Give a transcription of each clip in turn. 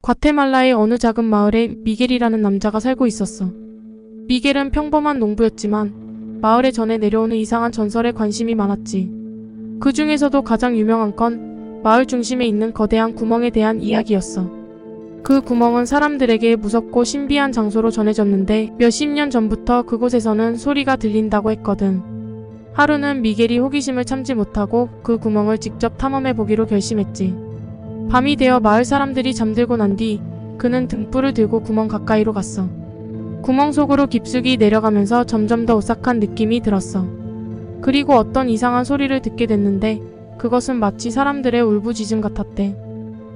과테말라의 어느 작은 마을에 미겔이라는 남자가 살고 있었어. 미겔은 평범한 농부였지만 마을에 전해 내려오는 이상한 전설에 관심이 많았지. 그 중에서도 가장 유명한 건 마을 중심에 있는 거대한 구멍에 대한 이야기였어. 그 구멍은 사람들에게 무섭고 신비한 장소로 전해졌는데 몇십 년 전부터 그곳에서는 소리가 들린다고 했거든. 하루는 미겔이 호기심을 참지 못하고 그 구멍을 직접 탐험해보기로 결심했지. 밤이 되어 마을 사람들이 잠들고 난 뒤 그는 등불을 들고 구멍 가까이로 갔어. 구멍 속으로 깊숙이 내려가면서 점점 더 오싹한 느낌이 들었어. 그리고 어떤 이상한 소리를 듣게 됐는데 그것은 마치 사람들의 울부짖음 같았대.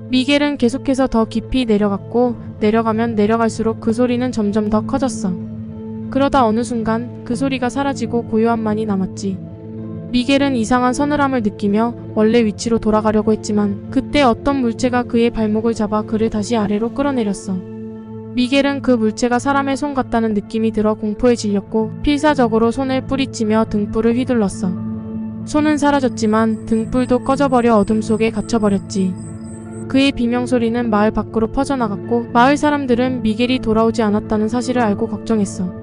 미겔은 계속해서 더 깊이 내려갔고 내려가면 내려갈수록 그 소리는 점점 더 커졌어. 그러다 어느 순간 그 소리가 사라지고 고요함만이 남았지. 미겔은 이상한 서늘함을 느끼며 원래 위치로 돌아가려고 했지만 그때 어떤 물체가 그의 발목을 잡아 그를 다시 아래로 끌어내렸어. 미겔은 그 물체가 사람의 손 같다는 느낌이 들어 공포에 질렸고 필사적으로 손을 뿌리치며 등불을 휘둘렀어. 손은 사라졌지만 등불도 꺼져버려 어둠 속에 갇혀버렸지. 그의 비명소리는 마을 밖으로 퍼져나갔고 마을 사람들은 미겔이 돌아오지 않았다는 사실을 알고 걱정했어.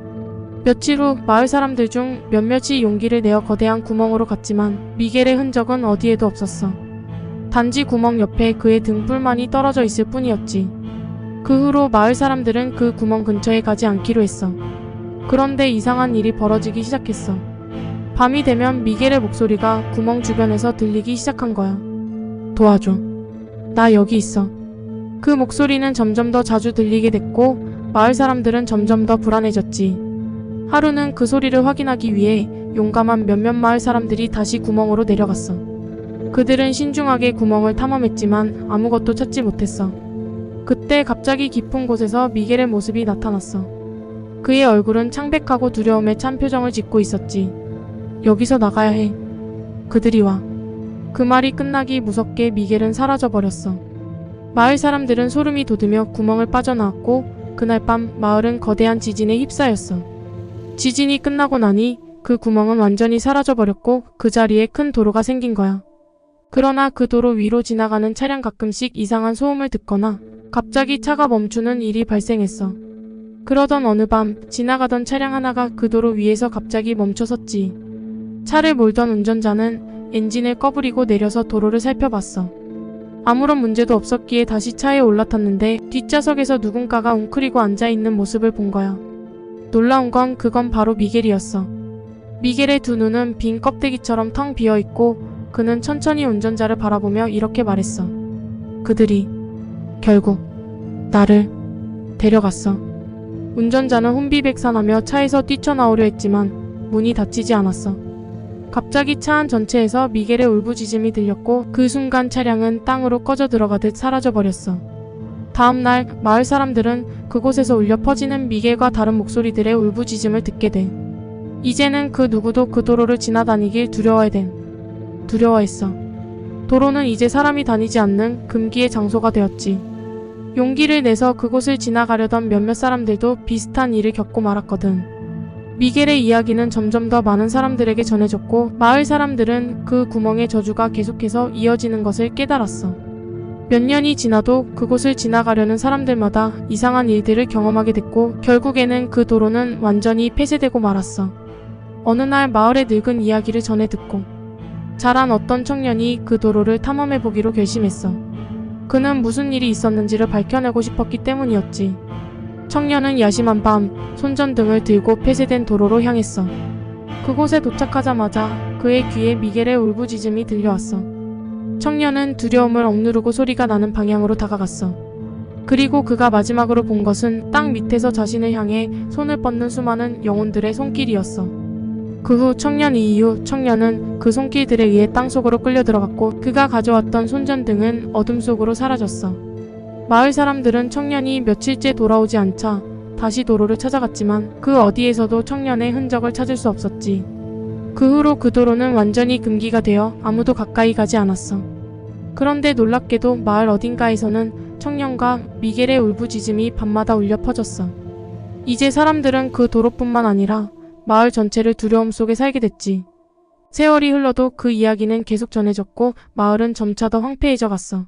며칠 후 마을 사람들 중 몇몇이 용기를 내어 거대한 구멍으로 갔지만 미겔의 흔적은 어디에도 없었어. 단지 구멍 옆에 그의 등불만이 떨어져 있을 뿐이었지. 그 후로 마을 사람들은 그 구멍 근처에 가지 않기로 했어. 그런데 이상한 일이 벌어지기 시작했어. 밤이 되면 미겔의 목소리가 구멍 주변에서 들리기 시작한 거야. 도와줘. 나 여기 있어. 그 목소리는 점점 더 자주 들리게 됐고 마을 사람들은 점점 더 불안해졌지. 하루는 그 소리를 확인하기 위해 용감한 몇몇 마을 사람들이 다시 구멍으로 내려갔어. 그들은 신중하게 구멍을 탐험했지만 아무것도 찾지 못했어. 그때 갑자기 깊은 곳에서 미겔의 모습이 나타났어. 그의 얼굴은 창백하고 두려움에 찬 표정을 짓고 있었지. 여기서 나가야 해. 그들이 와. 그 말이 끝나기 무섭게 미겔은 사라져버렸어. 마을 사람들은 소름이 돋으며 구멍을 빠져나왔고 그날 밤 마을은 거대한 지진에 휩싸였어. 지진이 끝나고 나니 그 구멍은 완전히 사라져버렸고 그 자리에 큰 도로가 생긴 거야. 그러나 그 도로 위로 지나가는 차량 가끔씩 이상한 소음을 듣거나 갑자기 차가 멈추는 일이 발생했어. 그러던 어느 밤 지나가던 차량 하나가 그 도로 위에서 갑자기 멈춰섰지. 차를 몰던 운전자는 엔진을 꺼부리고 내려서 도로를 살펴봤어. 아무런 문제도 없었기에 다시 차에 올라탔는데 뒷좌석에서 누군가가 웅크리고 앉아있는 모습을 본 거야. 놀라운 건 그건 바로 미겔이었어. 미겔의 두 눈은 빈 껍데기처럼 텅 비어있고 그는 천천히 운전자를 바라보며 이렇게 말했어. 그들이 결국 나를 데려갔어. 운전자는 혼비백산하며 차에서 뛰쳐나오려 했지만 문이 닫히지 않았어. 갑자기 차 안 전체에서 미겔의 울부짖음이 들렸고 그 순간 차량은 땅으로 꺼져 들어가듯 사라져버렸어. 다음날 마을 사람들은 그곳에서 울려 퍼지는 미겔과 다른 목소리들의 울부짖음을 듣게 돼. 이제는 그 누구도 그 도로를 지나다니길 두려워했어. 도로는 이제 사람이 다니지 않는 금기의 장소가 되었지. 용기를 내서 그곳을 지나가려던 몇몇 사람들도 비슷한 일을 겪고 말았거든. 미겔의 이야기는 점점 더 많은 사람들에게 전해졌고 마을 사람들은 그 구멍의 저주가 계속해서 이어지는 것을 깨달았어. 몇 년이 지나도 그곳을 지나가려는 사람들마다 이상한 일들을 경험하게 됐고 결국에는 그 도로는 완전히 폐쇄되고 말았어. 어느 날 마을의 늙은 이야기를 전해 듣고 자란 어떤 청년이 그 도로를 탐험해보기로 결심했어. 그는 무슨 일이 있었는지를 밝혀내고 싶었기 때문이었지. 청년은 야심한 밤 손전등을 들고 폐쇄된 도로로 향했어. 그곳에 도착하자마자 그의 귀에 미겔의 울부짖음이 들려왔어. 청년은 두려움을 억누르고 소리가 나는 방향으로 다가갔어. 그리고 그가 마지막으로 본 것은 땅 밑에서 자신을 향해 손을 뻗는 수많은 영혼들의 손길이었어. 그 후 청년은 그 손길들에 의해 땅속으로 끌려 들어갔고 그가 가져왔던 손전등은 어둠 속으로 사라졌어. 마을 사람들은 청년이 며칠째 돌아오지 않자 다시 도로를 찾아갔지만 그 어디에서도 청년의 흔적을 찾을 수 없었지. 그 후로 그 도로는 완전히 금기가 되어 아무도 가까이 가지 않았어. 그런데 놀랍게도 마을 어딘가에서는 청년과 미겔의 울부짖음이 밤마다 울려 퍼졌어. 이제 사람들은 그 도로뿐만 아니라 마을 전체를 두려움 속에 살게 됐지. 세월이 흘러도 그 이야기는 계속 전해졌고 마을은 점차 더 황폐해져 갔어.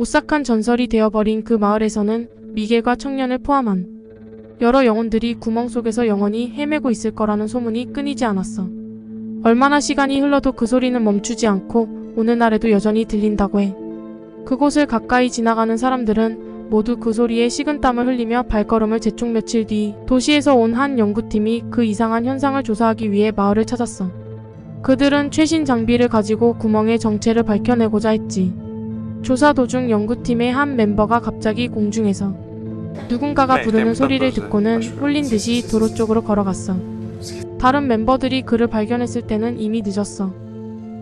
오싹한 전설이 되어버린 그 마을에서는 미겔과 청년을 포함한 여러 영혼들이 구멍 속에서 영원히 헤매고 있을 거라는 소문이 끊이지 않았어. 얼마나 시간이 흘러도 그 소리는 멈추지 않고 오늘날에도 여전히 들린다고 해. 그곳을 가까이 지나가는 사람들은 모두 그 소리에 식은땀을 흘리며 발걸음을 재촉. 며칠 뒤 도시에서 온 한 연구팀이 그 이상한 현상을 조사하기 위해 마을을 찾았어. 그들은 최신 장비를 가지고 구멍의 정체를 밝혀내고자 했지. 조사 도중 연구팀의 한 멤버가 갑자기 공중에서 누군가가 부르는 소리를 듣고는 홀린 듯이 도로 쪽으로 걸어갔어. 다른 멤버들이 그를 발견했을 때는 이미 늦었어.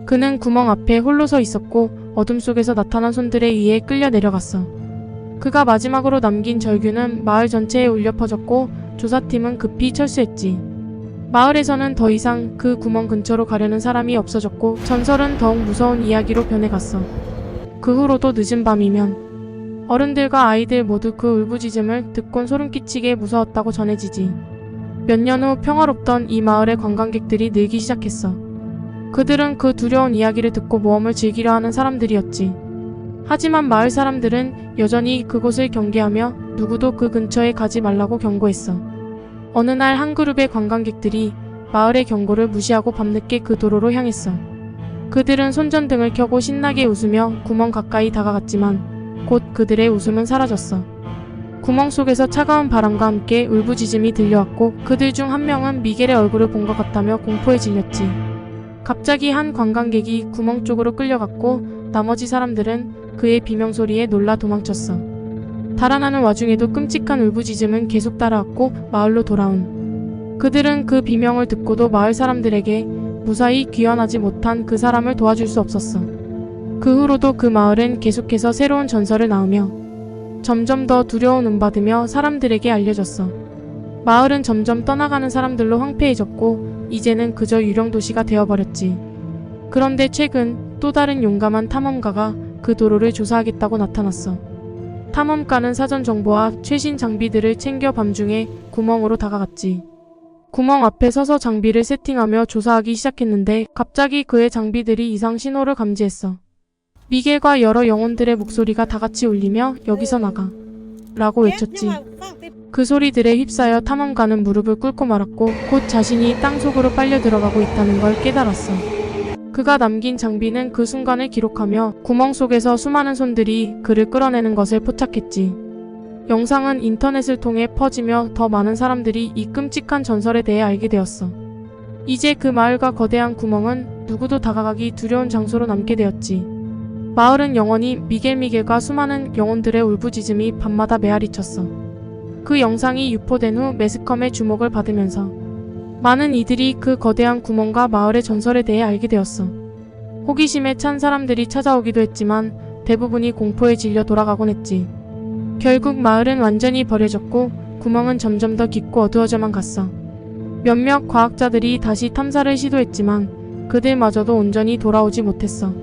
그는 구멍 앞에 홀로 서 있었고 어둠 속에서 나타난 손들에 의해 끌려 내려갔어. 그가 마지막으로 남긴 절규는 마을 전체에 울려 퍼졌고 조사팀은 급히 철수했지. 마을에서는 더 이상 그 구멍 근처로 가려는 사람이 없어졌고 전설은 더욱 무서운 이야기로 변해갔어. 그 후로도 늦은 밤이면 어른들과 아이들 모두 그 울부짖음을 듣곤 소름 끼치게 무서웠다고 전해지지. 몇 년 후 평화롭던 이 마을의 관광객들이 늘기 시작했어. 그들은 그 두려운 이야기를 듣고 모험을 즐기려 하는 사람들이었지. 하지만 마을 사람들은 여전히 그곳을 경계하며 누구도 그 근처에 가지 말라고 경고했어. 어느 날 한 그룹의 관광객들이 마을의 경고를 무시하고 밤늦게 그 도로로 향했어. 그들은 손전등을 켜고 신나게 웃으며 구멍 가까이 다가갔지만 곧 그들의 웃음은 사라졌어. 구멍 속에서 차가운 바람과 함께 울부짖음이 들려왔고 그들 중 한 명은 미겔의 얼굴을 본 것 같다며 공포에 질렸지. 갑자기 한 관광객이 구멍 쪽으로 끌려갔고 나머지 사람들은 그의 비명소리에 놀라 도망쳤어. 달아나는 와중에도 끔찍한 울부짖음은 계속 따라왔고 마을로 돌아온 그들은 그 비명을 듣고도 마을 사람들에게 무사히 귀환하지 못한 그 사람을 도와줄 수 없었어. 그 후로도 그 마을은 계속해서 새로운 전설을 낳으며 점점 더 두려운 운받으며 사람들에게 알려졌어. 마을은 점점 떠나가는 사람들로 황폐해졌고 이제는 그저 유령 도시가 되어버렸지. 그런데 최근 또 다른 용감한 탐험가가 그 도로를 조사하겠다고 나타났어. 탐험가는 사전 정보와 최신 장비들을 챙겨 밤중에 구멍으로 다가갔지. 구멍 앞에 서서 장비를 세팅하며 조사하기 시작했는데 갑자기 그의 장비들이 이상 신호를 감지했어. 미겔과 여러 영혼들의 목소리가 다같이 울리며 여기서 나가 라고 외쳤지. 그 소리들에 휩싸여 탐험가는 무릎을 꿇고 말았고 곧 자신이 땅속으로 빨려 들어가고 있다는 걸 깨달았어. 그가 남긴 장비는 그 순간을 기록하며 구멍 속에서 수많은 손들이 그를 끌어내는 것을 포착했지. 영상은 인터넷을 통해 퍼지며 더 많은 사람들이 이 끔찍한 전설에 대해 알게 되었어. 이제 그 마을과 거대한 구멍은 누구도 다가가기 두려운 장소로 남게 되었지. 마을은 영원히 미겔과 수많은 영혼들의 울부짖음이 밤마다 메아리쳤어. 그 영상이 유포된 후 매스컴의 주목을 받으면서 많은 이들이 그 거대한 구멍과 마을의 전설에 대해 알게 되었어. 호기심에 찬 사람들이 찾아오기도 했지만 대부분이 공포에 질려 돌아가곤 했지. 결국 마을은 완전히 버려졌고 구멍은 점점 더 깊고 어두워져만 갔어. 몇몇 과학자들이 다시 탐사를 시도했지만 그들마저도 온전히 돌아오지 못했어.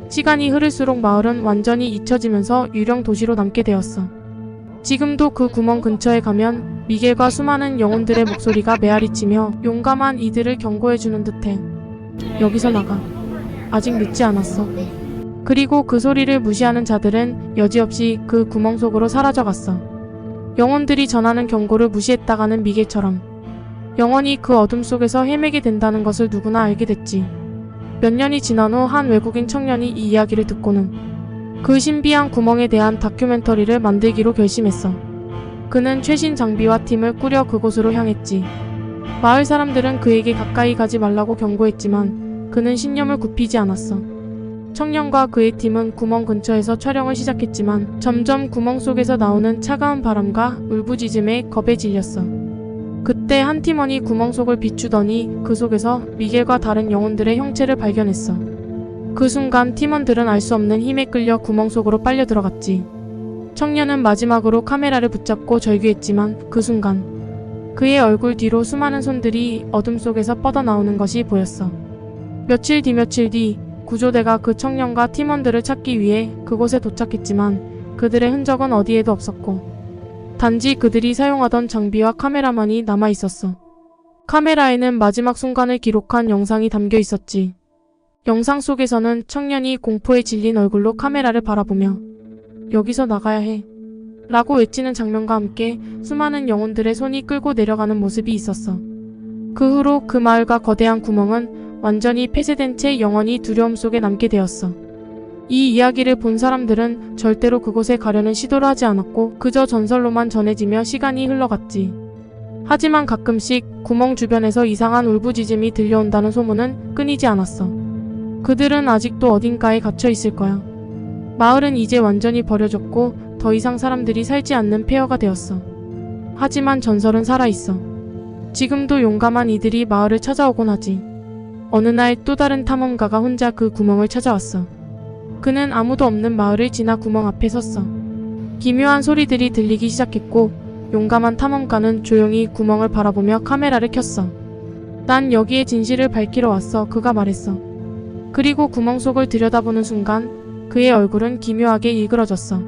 시간이 흐를수록 마을은 완전히 잊혀지면서 유령 도시로 남게 되었어. 지금도 그 구멍 근처에 가면 미겔과 수많은 영혼들의 목소리가 메아리치며 용감한 이들을 경고해주는 듯해. 여기서 나가. 아직 늦지 않았어. 그리고 그 소리를 무시하는 자들은 여지없이 그 구멍 속으로 사라져갔어. 영혼들이 전하는 경고를 무시했다가는 미겔처럼 영원히 그 어둠 속에서 헤매게 된다는 것을 누구나 알게 됐지. 몇 년이 지난 후 한 외국인 청년이 이 이야기를 듣고는 그 신비한 구멍에 대한 다큐멘터리를 만들기로 결심했어. 그는 최신 장비와 팀을 꾸려 그곳으로 향했지. 마을 사람들은 그에게 가까이 가지 말라고 경고했지만 그는 신념을 굽히지 않았어. 청년과 그의 팀은 구멍 근처에서 촬영을 시작했지만 점점 구멍 속에서 나오는 차가운 바람과 울부짖음에 겁에 질렸어. 그때 한 팀원이 구멍 속을 비추더니 그 속에서 미겔과 다른 영혼들의 형체를 발견했어. 그 순간 팀원들은 알 수 없는 힘에 끌려 구멍 속으로 빨려 들어갔지. 청년은 마지막으로 카메라를 붙잡고 절규했지만 그 순간 그의 얼굴 뒤로 수많은 손들이 어둠 속에서 뻗어나오는 것이 보였어. 며칠 뒤 구조대가 그 청년과 팀원들을 찾기 위해 그곳에 도착했지만 그들의 흔적은 어디에도 없었고 단지 그들이 사용하던 장비와 카메라만이 남아있었어. 카메라에는 마지막 순간을 기록한 영상이 담겨 있었지. 영상 속에서는 청년이 공포에 질린 얼굴로 카메라를 바라보며 여기서 나가야 해. 라고 외치는 장면과 함께 수많은 영혼들의 손이 끌고 내려가는 모습이 있었어. 그 후로 그 마을과 거대한 구멍은 완전히 폐쇄된 채 영원히 두려움 속에 남게 되었어. 이 이야기를 본 사람들은 절대로 그곳에 가려는 시도를 하지 않았고 그저 전설로만 전해지며 시간이 흘러갔지. 하지만 가끔씩 구멍 주변에서 이상한 울부짖음이 들려온다는 소문은 끊이지 않았어. 그들은 아직도 어딘가에 갇혀 있을 거야. 마을은 이제 완전히 버려졌고 더 이상 사람들이 살지 않는 폐허가 되었어. 하지만 전설은 살아있어. 지금도 용감한 이들이 마을을 찾아오곤 하지. 어느 날 또 다른 탐험가가 혼자 그 구멍을 찾아왔어. 그는 아무도 없는 마을을 지나 구멍 앞에 섰어. 기묘한 소리들이 들리기 시작했고 용감한 탐험가는 조용히 구멍을 바라보며 카메라를 켰어. 난 여기에 진실을 밝히러 왔어. 그가 말했어. 그리고 구멍 속을 들여다보는 순간 그의 얼굴은 기묘하게 일그러졌어.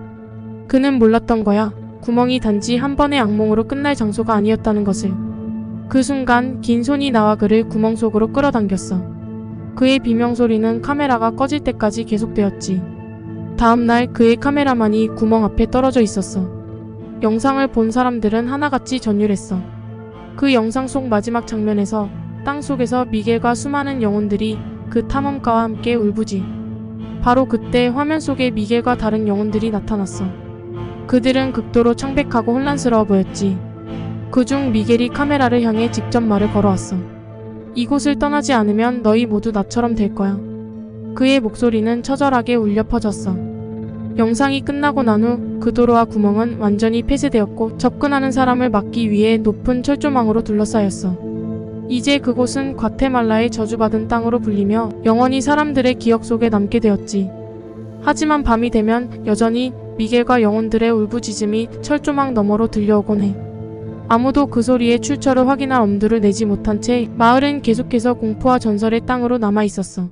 그는 몰랐던 거야. 구멍이 단지 한 번의 악몽으로 끝날 장소가 아니었다는 것을. 그 순간 긴 손이 나와 그를 구멍 속으로 끌어당겼어. 그의 비명소리는 카메라가 꺼질 때까지 계속되었지. 다음날 그의 카메라만이 구멍 앞에 떨어져 있었어. 영상을 본 사람들은 하나같이 전율했어. 그 영상 속 마지막 장면에서 땅 속에서 미겔과 수많은 영혼들이 그 탐험가와 함께 울부지. 바로 그때 화면 속에 미겔과 다른 영혼들이 나타났어. 그들은 극도로 창백하고 혼란스러워 보였지. 그중 미겔이 카메라를 향해 직접 말을 걸어왔어. 이곳을 떠나지 않으면 너희 모두 나처럼 될 거야. 그의 목소리는 처절하게 울려 퍼졌어. 영상이 끝나고 난 후 그 도로와 구멍은 완전히 폐쇄되었고 접근하는 사람을 막기 위해 높은 철조망으로 둘러싸였어. 이제 그곳은 과테말라의 저주받은 땅으로 불리며 영원히 사람들의 기억 속에 남게 되었지. 하지만 밤이 되면 여전히 미겔과 영혼들의 울부짖음이 철조망 너머로 들려오곤 해. 아무도 그 소리의 출처를 확인할 엄두를 내지 못한 채 마을은 계속해서 공포와 전설의 땅으로 남아 있었어.